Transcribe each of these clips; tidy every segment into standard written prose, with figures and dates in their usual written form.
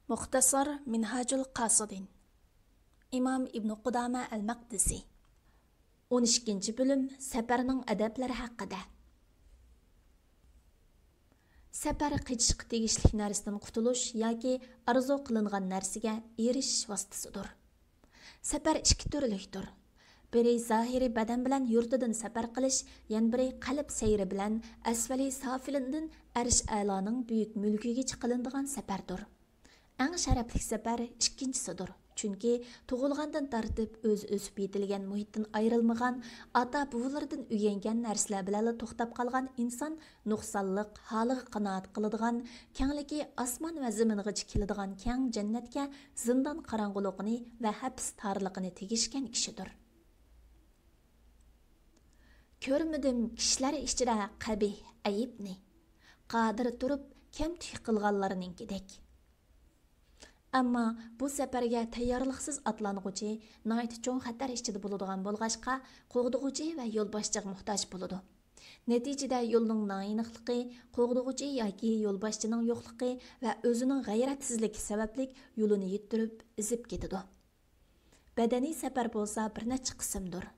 Muxtasar Minhajul Qasidin İmam İbn Qudama el-Maqdisi 12. bölüm Səpərinin ədəbləri haqqında. Səpər qıçışqı tegishlik narsadan qutuluş yoki arzu qilingan narsaga erishish vositasıdır. Səpər ikki turlikdir. Biri zahiri badan bilan yurtidan səpər qilish, yan biri qalb seyri bilan asfali safilindan Arsh a'loning buyuk mulkiga chiqilinadigan səpərdir. Eng sharafli səpər ikkinchisidir. Chunki tug'ilgandan tortib o'z o'sib yetilgan muhitdan ayrilmagan, ota buvilardan o'rgangan narsalar bilan to'xtab qolgan inson nuqsonliq holiga qanoat qiladigan, kengligi osmon va zamingacha keladigan keng jannatga zindon qorong'uligini va habs torliqini tegishgan kishidir. Ko'rmadim kishilar ichida qabih ayibni, qodir turib kam tuy qilganlarningkidek. Ammo bu safarga tayyorliqsiz atlanğuchi nayt cho'ng xatar ichida bo'ladigan bo'lg'ashqa qo'g'dug'uchi va yo'lboshchiga muhtoj bo'ladi. Natijada yo'lning noaniqligi, qo'g'dug'uchi yoki yo'lboshchining yo'qligi va o'zining g'ayratsizligi sababli yo'lini yittirib izib ketadi. Badaniy safar bo'lsa bir necha qismdir.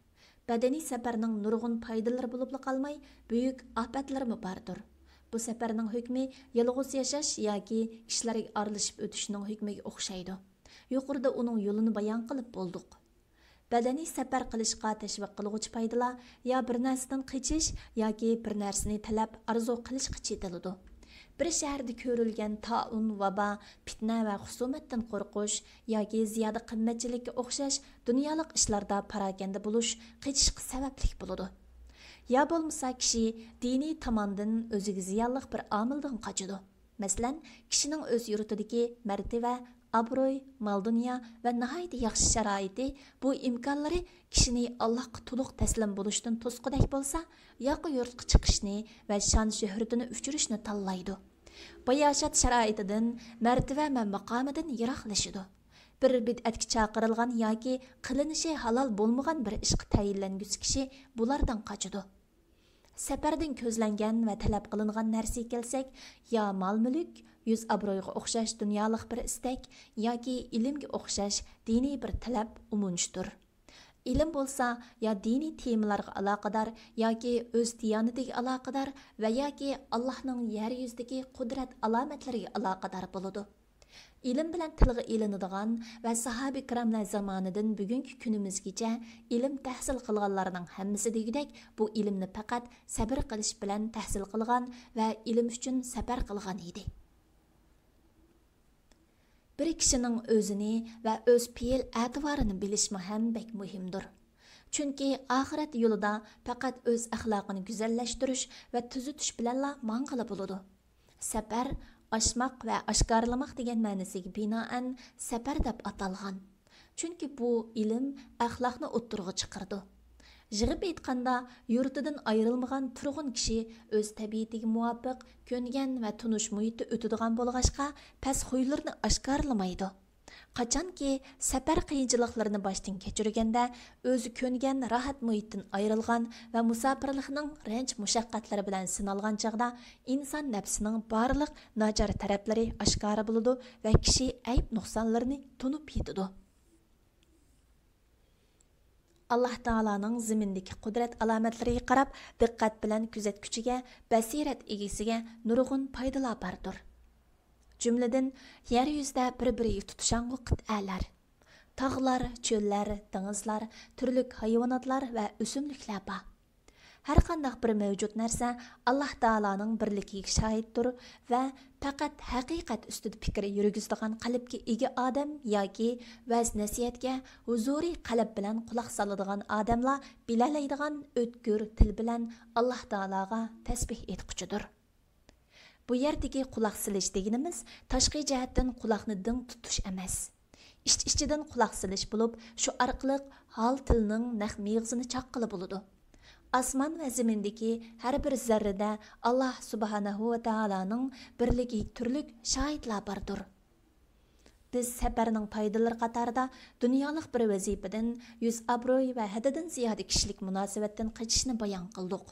Badaniy safarning nurg'un foydalari bo'lib qolmay, buyuk ofatlarmi bordir. Bu safarning hukmi yolg'iz yashash yoki kishilarga aralashib o'tishning hukmiga o'xshaydi. Yuqorida uning yo'lini bayon qilib bo'ldik. Badaniy safar qilishga tashviq qiluvchi foydalar yo bir narsadan qochish yoki bir narsani talab arzu qilishga chetiladi. Bir shaharda ko'rilgan taun, vabo, fitna va husumatdan qo'rqish yoki ziyoda qimmatchilikka o'xshash dunyolik ishlarda parokanda bo'lish qochishga sabablik bo'ladi. Ya bo'lmasa kishi diniy tomondan o'ziga ziyonli bir omildan qochadi. Masalan, kishining o'z yurtidagi martaba, obro'y, mol-dunyo va nihoyat yaxshi sharoiti bu imkonlari kishini Allohga to'liq taslim bo'lishdan to'sqidek bo'lsa, yoqi yurtga chiqishni va shon-shuhratini o'chirishni tanlaydi. Bu yashat sharoitidan, martaba va maqomidan yiroqlashadi. Bir bid'atga chaqirilgan yoki qilinishi halol bo'lmagan bir ishga tayinlanguchi kishi bulardan qochadi. Safardan ko'zlangan va talab qilingan narsaga kelsak, yo mol-mulk, yuz obro'yga o'xshash dunyolik bir istak yoki ilmga o'xshash diniy bir talab umunishdir. Ilm bo'lsa, yo diniy temalarga aloqador yoki o'z diyonatiga aloqador va yoki Allohning yer yuzidagi qudrat alomatlariga aloqador bo'ladi. Ilim bilan tilga ilinadigan va sahabi kiramlar zamonidan bugungi kunimizgacha ilm tahsil qilganlarning hammasi degidek bu ilmni faqat sabr qilish bilan tahsil qilgan va ilm uchun safar qilgan edi. Bir kishining o'zini va o'z fe'l ativorini bilishmi ham bek muhimdir. Chunki oxirat yo'lida faqat o'z axloqini go'zallashtirish va tuzitish bilanla mang'ila bo'ladi. Safar aşmaq və aşkarlamaq degan ma'nosiga binoan safar deb atalgan. Chunki bu ilm axloqni o'ttirg'i chiqardi. Yig'ib aytganda, yurtidan ayrilmagan turg'un kishi o'z tabiatiga muvofiq ko'ngan va tunish muhitda o'tadigan bo'lg'ashqa pas xuylarni oshkorlamaydi. Qachonki safar qiyinchiliklarini boshdan kechirganda o'zi ko'ngan rahat muhitdan ayrilgan va musofirlikning ranj mushaqqatlari bilan sinalgan chaqda inson nafsining barliq nochor taraflari oshkora bo'ladi va kishi ayb nuqsonlarini tunib yetadi. Alloh taolaning zimindagi qudrat alomatlariga qarab diqqat bilan kuzatguchiga, basirat egasiga nurg'un foydalar bordir. Cümleden yer yüzde bir-biriga tutuşan qit'alar, tağlar, çöllar, dengizlar, türlük hayvanatlar ve ösümlükler bor. Her qandaq bir mevcut narsa Allah Taalaning birligiga şahitdir ve faqat haqiqat ustida fikr yurgizadigan qalbga ega odam yoki vaz nasihatga huzuriy qalb bilan quloq soladigan odamlar bilalaydigan o'tkir til bilan Allah Taalaga tasbih etquchidir. Bu yerdagi quloq silish deganimiz tashqi jihatdan quloqni ding tutish emas. İch-ichidan quloq silish bo'lib, shu orqali hol tilning naq mig'zini chaqqili bo'ladi. Osmon va zamindagi har bir zarrada Alloh subhanahu va taolaning birligi turlik shohidlar bordir. Biz safarning foydalari qatorida dunyolik bir vazifadan, yuz obro'y va haddidan ziyoda kishilik munosabatdan qochishni bayon qildik.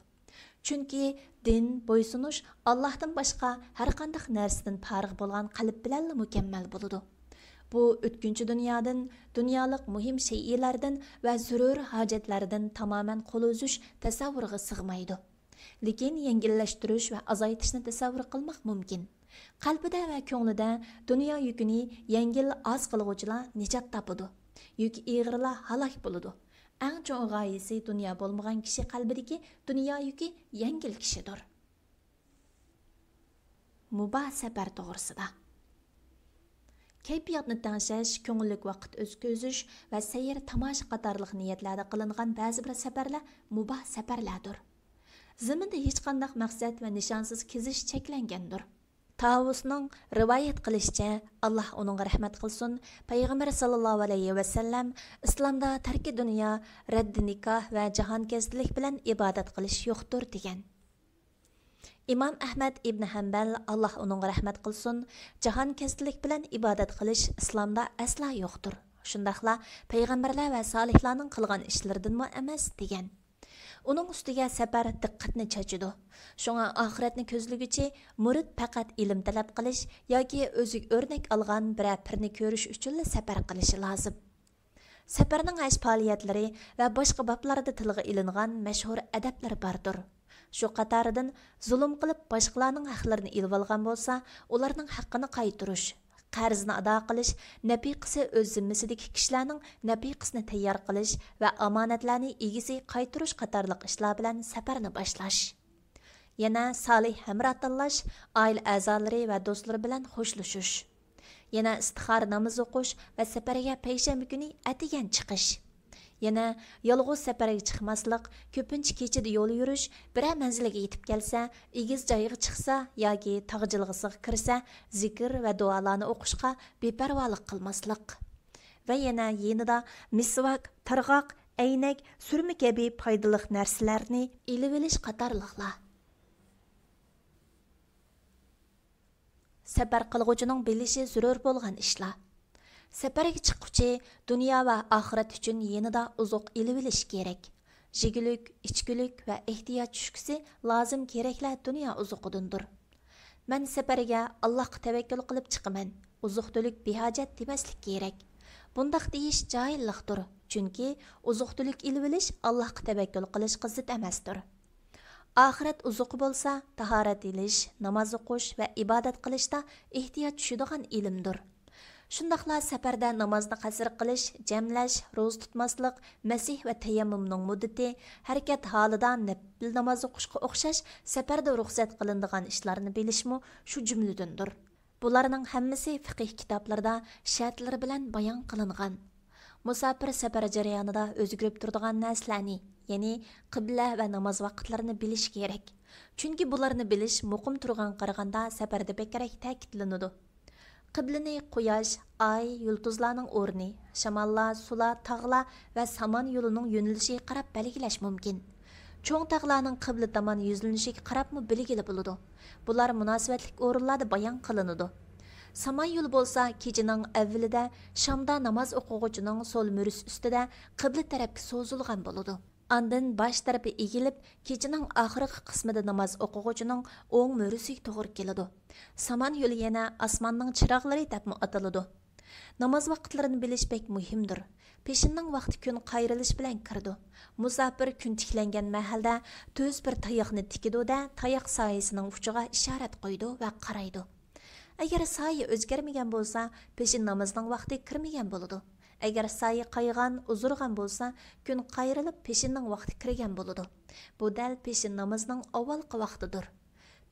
Chunki din, bo'ysunish Allohdan boshqa har qanday narsadan farq bo'lgan qalb bilan mukammal bo'ladi. Bu o'tkinchi dunyodan, dunyoliq muhim shaylardan va zarur hojatlardan tamoman qo'l uzish tasavvurga sig'maydi. Lekin yengillashtirish va azaytishni tasavvur qilmoq mumkin. Qalbida va ko'nglida dunyo yukini yengil oz qilg'uvchilar nijot topadi. Yuk ig'irlar halok bo'ladi. Eng cho'ng g'oyasi dunyo bo'lmagan kishi qalbidagi dunyo yuki yengil kishidir. Mubah safar to'g'risida. Kayfiyatni tangshash, ko'ngillik vaqt o'tkazish va sayr tomosha qatorliq niyatlarda qilingan ba'zi bir safarlar mubah safarlardir. Zaminda hech qanday maqsad va nishonsiz kezish cheklangandir. Tavusning rivoyat qilishicha, Alloh uningga rahmat qilsin, payg'ambar sallallohu alayhi va sallam islomda tarki dunyo, raddi nikoh va jahonkezlik bilan ibodat qilish yo'qdir degan. İmam Ahmad ibn Hanbal, Allah onun rahmet qilsin, jahonkezlik bilan ibodat qilish islomda asla yo'qdir. Shundaqla payg'ambarlar va solihlarning qilgan ishlaridanmi emas degan. Uning ustiga safar diqqatni chachidi. Shunga oxiratni ko'zlaguchi murid faqat ilm talab qilish yoki o'zi o'rnak olgan bir pirni ko'rish uchun safar qilishi lozim. Safarning ash faoliyatlari va boshqa bablarda tilga ilingan mashhur adablar bordir. Shu qatoridan zulm qilib boshqalarning haqlarini ilib olgan bo'lsa, ularning haqqini qaytarish, qarzni ado qilish, nafiqasi o'z zimmasidagi kishilarning nafiqasini tayyor qilish va omonatlarni egisi qaytarish qatorliq ishlar bilan safarni boshlash. Yana solih hamroh tanlash, oila a'zolari va do'stlar bilan xo'shlashish. Yana istixor namoz o'qish va safarga payshanba kuni atigan chiqish. Yana yolg'iz safarga chiqmaslik, ko'pincha kechida yo'l yurish, biror manzilga yetib kelsa, egiz joyga chiqsa yoki tog' jilg'isiga kirsa, zikr va duolarni o'qishga beparvolik qilmaslik. Va yana yenida misvak, targ'oq, aynak, surma kabi foydali narsalarni ilib olish qatorliqlar. Safar qilg'uchining bilishi zarur bo'lgan ishlar. Safarga chiqquchi dunyo va oxirat uchun yenida uzuq ilib olish kerak. Jigilik, ichkilik va ehtiyoj tushkisi lozim keraklar dunyo uzuqidandir. Men safarga Allohga tavakkul qilib chiqaman. Uzuqtulik behojat demaslik kerak. Bundaq deyish joyillikdir. Chunki uzuqtulik ilib olish Allohga tavakkul qilishga zid emasdir. Oxirat uzuqi bo'lsa, tahorat ilish, namoz o'qish va ibodat qilishda ehtiyoj tushadigan ilmdir. Shundaqla safarda namozni qasr qilish, jamlash, ro'za tutmaslik, masih va tayammumning muddati, harakat holida nafil namoz o'qishga o'xshash safarda ruxsat qilinadigan ishlarni bilishmi shu jumladandir. Bularning hammasi fiqh kitoblarida shartlari bilan bayon qilingan. Musafir safar jarayonida o'zgarib turadigan narsalarni, ya'ni qibla va namoz vaqtlarini bilish kerak. Chunki bularni bilish muqim turgan qaraganda safarda bekrak ta'kidlanadi. Qiblani quyosh, ay, yulduzlarning o'rni, shamollar, sular, tog'lar va samon yo'lining yo'nalishiga qarab belgilash mumkin. Cho'ng tog'larning qibla tomon yuzlanishiga qarabmi belgilab bo'ladi. Bular munosabatli o'rinlarda bayon qilinadi. Samon yo'li bo'lsa, kechining avvalida Shamda namoz o'quvchining so'l muris ustida qibla tarafga so'zilgan bo'ladi. Andin bosh tarafi egilib, kechining oxirgi qismida namoz o'quvchining o'ng murisiga to'g'ri keladi. Samon yo'li yana osmonning chiroqlari deb ataladi. Namoz vaqtlarini bilish bek muhimdir. Peshinning vaqti kun qayrilish bilan kirdi. Musafir kun tiklangan mahalda to'z bir tayoqni tikidi-da, tayoq soyasining uchiga ishorat qo'ydi va qaraydi. Agar soya o'zgarmagan bo'lsa, peshin namozining vaqti kirmagan bo'ladi. Agar soya qaygan, uzurgan bo'lsa, kun qayrilib peshinning vaqti kirgan bo'ladi. Bu dal peshin namozining avvalgi vaqtidir.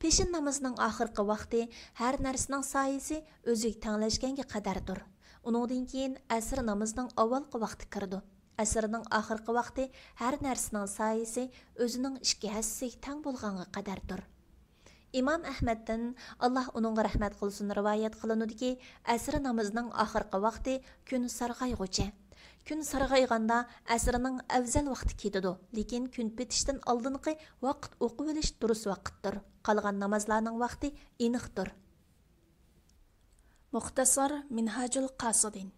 Peshin namozining oxirgi vaqti har narsaning soyasi o'ziga tanglashganga qadardir. Uningdan keyin asr namozining avvalgi vaqti kirdi. Asrning oxirgi vaqti har narsaning soyasi o'zining ikki hassasiga tang bo'lganga qadardir. İmam Ahmaddan Allah onunğa rahmat qilsin rivoyat qilinadiki, asr namozining oxirgi vaqti kun sarg'ayg'ucha. Kun sarg'ayganda asrning afzal vaqti ketadi, lekin kun bitishdan oldingi vaqt o'qib olish durust vaqtdir. Qolgan namozlarning vaqti aniqdir. Muxtasar Minhajul Qasidin.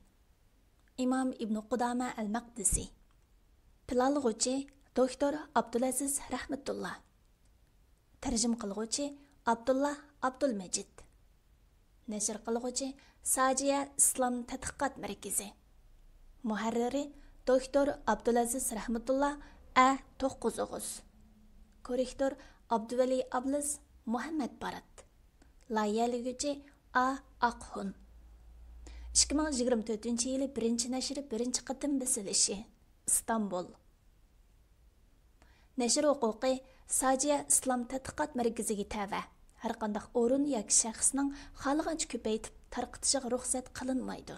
İmam İbn Qudama al-Maqdisi. Pilalg'uchi Doktor Abdulaziz Rahmatullah. Tərcüm qılğuchi Abdullah Abdulmecid. Nəşr qılğuchi Saciya İslam Tədqiqat Mərkəzi. Muharriri Doktor Abdulaziz Rahmetullah A9. Korrektor Abduvali Abliz Muhammed Barat. Layihələyicisi A Aqhun. 2024 yılı 1. nəşri 1. qatım bəsilişi. İstanbul. Nəşr huquqi Saciya İslam Tədqiqat Mərkəziga təvə. Hər qandaq o'rin yoki shaxsning xohlagancha ko'paytib tarqatishiga ruxsat qilinmaydi.